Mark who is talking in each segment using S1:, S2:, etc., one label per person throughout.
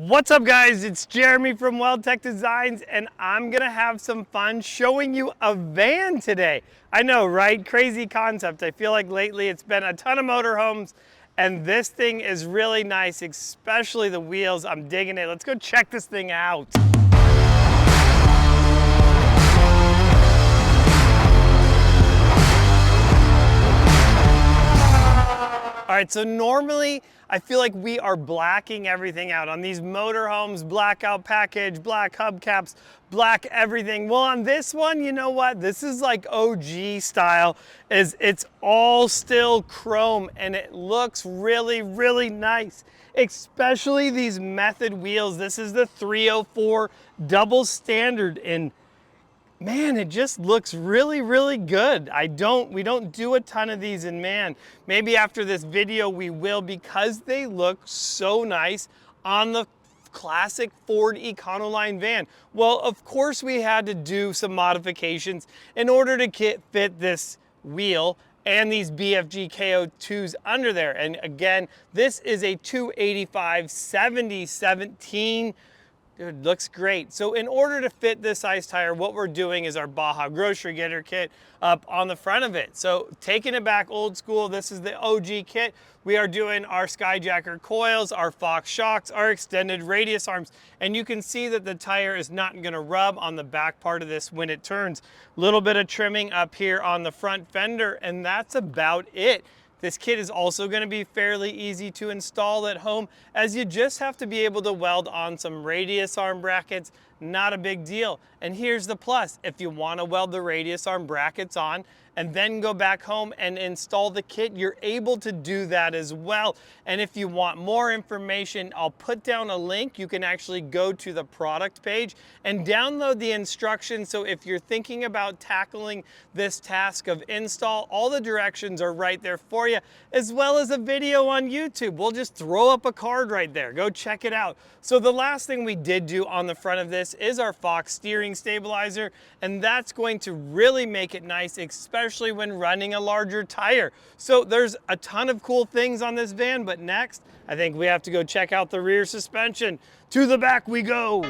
S1: What's up guys, it's Jeremy from WeldTec Designs and I'm gonna have some fun showing you a van today. I know, right? Crazy concept. I feel like lately it's been a ton of motorhomes and this thing is really nice, especially the wheels. I'm digging it. Let's go check this thing out. All right, so normally I feel like we are blacking everything out on these motorhomes, blackout package, black hubcaps, black everything. Well, on this one, you know what? This is like OG style, it's all still chrome and it looks really, really nice, especially these method wheels. This is the 304 double standard and man, it just looks really, really good. We don't do a ton of these, and man, maybe after this video we will, because they look so nice on the classic Ford Econoline van. Well, of course we had to do some modifications in order to fit this wheel and these BFG KO2s under there. And again, this is a 285/70/17. Dude, looks great. So in order to fit this size tire, what we're doing is our Baja grocery getter kit up on the front of it. So taking it back old school, this is the OG kit. We are doing our Skyjacker coils, our Fox shocks, our extended radius arms, and you can see that the tire is not gonna rub on the back part of this when it turns. A little bit of trimming up here on the front fender, and that's about it. This kit is also going to be fairly easy to install at home, as you just have to be able to weld on some radius arm brackets. Not a big deal. And here's the plus: if you want to weld the radius arm brackets on and then go back home and install the kit, you're able to do that as well. And if you want more information, I'll put down a link. You can actually go to the product page and download the instructions. So if you're thinking about tackling this task of install, all the directions are right there for you, as well as a video on YouTube. We'll just throw up a card right there. Go check it out. So the last thing we did do on the front of this is our Fox steering stabilizer, and that's going to really make it nice, especially when running a larger tire. So there's a ton of cool things on this van, but next, I think we have to go check out the rear suspension. To the back we go.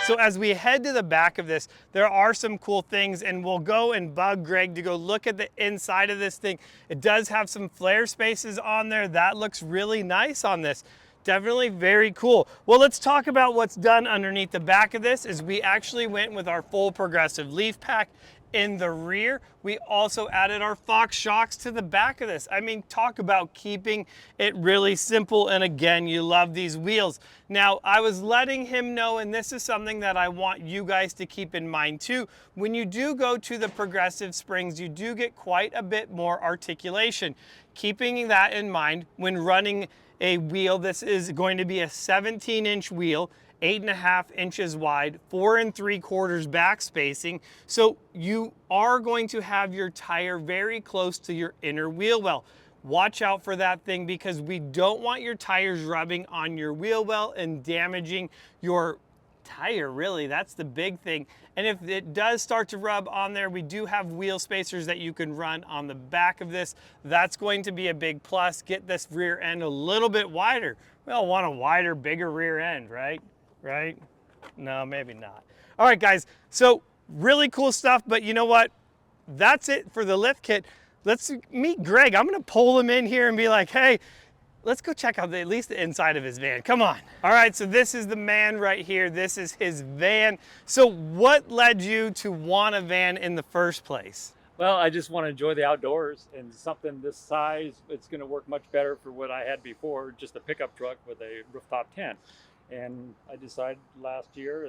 S1: So as we head to the back of this, there are some cool things, and we'll go and bug Greg to go look at the inside of this thing. It does have some flare spaces on there. That looks really nice on this. Definitely very cool. Well, let's talk about what's done underneath the back of this. Is we actually went with our full progressive leaf pack in the rear. We also added our Fox shocks to the back of this. I mean, talk about keeping it really simple. And again, you love these wheels. Now, I was letting him know, and this is something that I want you guys to keep in mind too. When you do go to the progressive springs, you do get quite a bit more articulation. Keeping that in mind when running a wheel, this is going to be a 17-inch wheel, 8.5 inches wide, 4 3/4 back spacing. So you are going to have your tire very close to your inner wheel well. Watch out for that thing, because we don't want your tires rubbing on your wheel well and damaging your tire, really. That's the big thing. And if it does start to rub on there, we do have wheel spacers that you can run on the back of this. That's going to be a big plus. Get this rear end a little bit wider. We all want a wider, bigger rear end, right? Right? No, maybe not. All right, guys, so really cool stuff, but you know what? That's it for the lift kit. Let's meet Greg. I'm gonna pull him in here and be like, hey, let's go check out at least the inside of his van. Come on. All right, so this is the man right here. This is his van. So what led you to want a van in the first place?
S2: Well, I just want to enjoy the outdoors, and something this size, it's going to work much better for what I had before, just a pickup truck with a rooftop tent. And I decided last year,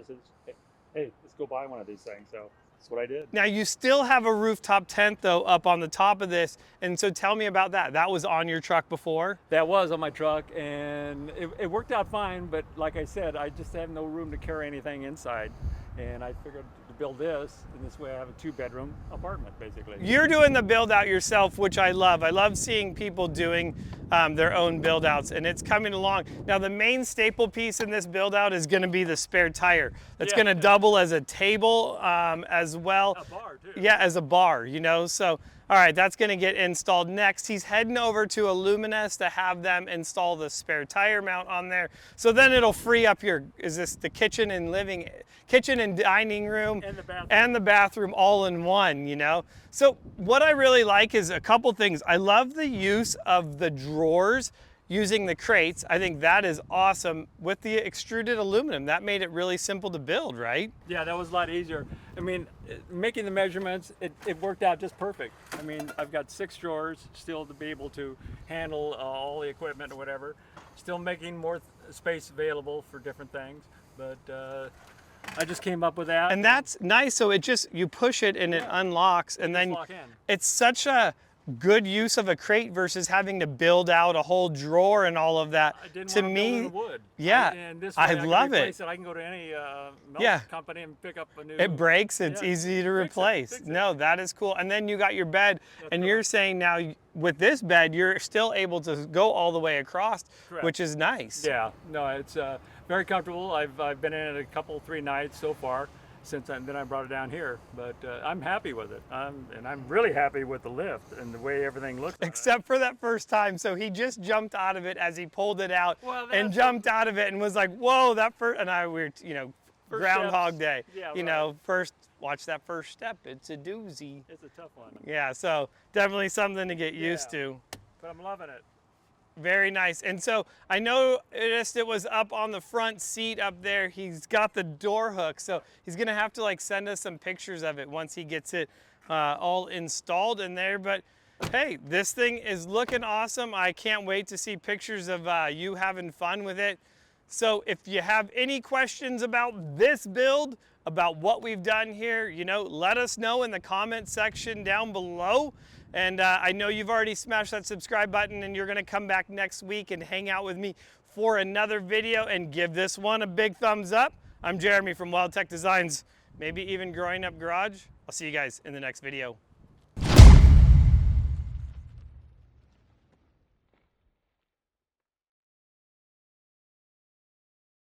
S2: hey, let's go buy one of these things. So that's what I did.
S1: Now you still have a rooftop tent though up on the top of this, and so tell me about that. That was on your truck before?
S2: That was on my truck, and it worked out fine, but like I said, I just have no room to carry anything inside. And I figured to build this, and this way I have a 2-bedroom apartment, basically.
S1: You're doing the build out yourself, which I love. I love seeing people doing their own build outs, and it's coming along. Now the main staple piece in this build out is gonna be the spare tire. That's gonna double as a table as well.
S2: A bar too.
S1: Yeah, as a bar, you know, so All right, that's gonna get installed next. He's heading over to Illuminous to have them install the spare tire mount on there. So then it'll free up your, is this the kitchen and dining room and the bathroom all in one, you know? So what I really like is a couple things. I love the use of the drawers using the crates. I think that is awesome. With the extruded aluminum, that made it really simple to build, right?
S2: Yeah, that was a lot easier. I mean, making the measurements, it worked out just perfect. I mean, I've got 6 drawers still to be able to handle all the equipment or whatever. Still making more space available for different things, but I just came up with that.
S1: And that's nice. So it just, you push it and it unlocks, and then it's such a good use of a crate versus having to build out a whole drawer and all of that.
S2: I didn't
S1: to
S2: want to
S1: me,
S2: build in wood.
S1: Yeah,
S2: and this way
S1: I love it.
S2: I can go to any melt company and pick up a new.
S1: It breaks, it's easy to replace.
S2: Fix it.
S1: No, that is cool. And then you got your bed, and you're saying now with this bed, you're still able to go all the way across, which is nice.
S2: Yeah, no, it's very comfortable. I've been in it a 3 nights so far since then I brought it down here, but I'm happy with it. And I'm really happy with the lift and the way everything looks.
S1: Except for that first time. So he just jumped out of it as he pulled it out and jumped out of it and was like, whoa, that first, and we were, you know, Groundhog Day.
S2: Yeah,
S1: you know, watch that first step. It's a doozy.
S2: It's a tough one.
S1: Yeah, so definitely something to get used to.
S2: But I'm loving it.
S1: Very nice. And so I noticed it was up on the front seat up there. He's got the door hook. So he's going to have to like send us some pictures of it once he gets it all installed in there. But hey, this thing is looking awesome. I can't wait to see pictures of you having fun with it. So if you have any questions about this build, about what we've done here, you know, let us know in the comment section down below. And I know you've already smashed that subscribe button, and you're gonna come back next week and hang out with me for another video and give this one a big thumbs up. I'm Jeremy from WeldTec Designs, maybe even Growing Up Garage. I'll see you guys in the next video.